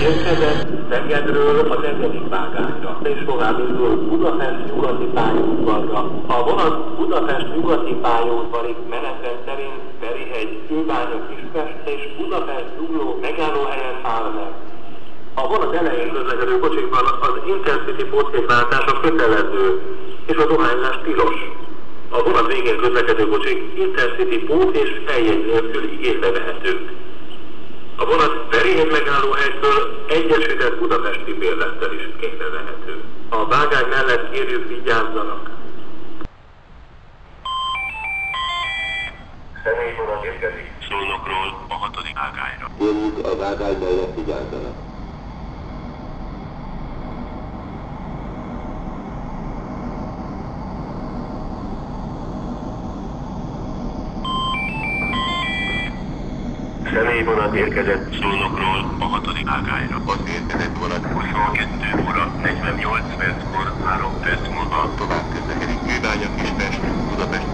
Érkezett Szegedről a 4. vágányra, és tovább indul Budapest nyugati pályaudvarra. A vonat Budapest nyugati pályaudvarig menetrend szerint Ferihegy, Kőbánya, Kispest és Budapest Zugló megállóhelyen áll meg. A vonat elején közlekedő kocsikban az Intercity pótjegyváltása kötelező, és a dohányzás tilos. A vonat végén közlekedő kocsik Intercity pót és feljegy nélkül igénybe vehetők. A vonat Ferihegy megállóhelytől egyesített budapesti bérlettel is igénybe vehető. A vágány mellett kérjük, vigyázzanak! Személyvonat érkezik Szolnokról a 6. vágányra. Kérjük, a vágány mellett vigyázzanak! Személyvonat érkezett Szolnokról a 6. vágányra. Az érkezett vonat 22 óra 48 perckor 3 perc múlva tovább közlekedik Kőbánya, Kispest, Budapest